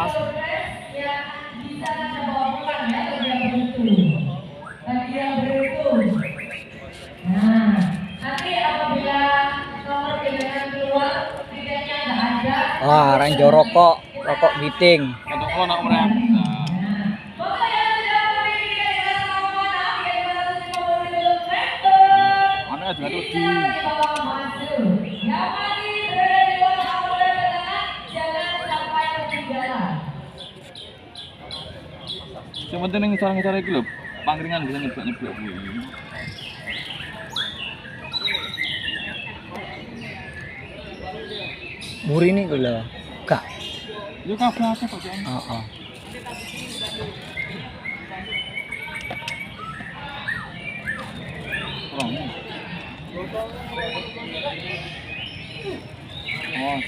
pas. Nah, nanti apabila nomor pegangan keluar, tiketnya nggak ada. Wah, ranjo rokok meeting. Untuk lo nak merem. Mana juga tuh di. Yang penting yang cara iki lho, pangringan bisa nyeblok kuwi. Muri ini lho. Kak. Ya kabeh akeh kok. Heeh. Oh.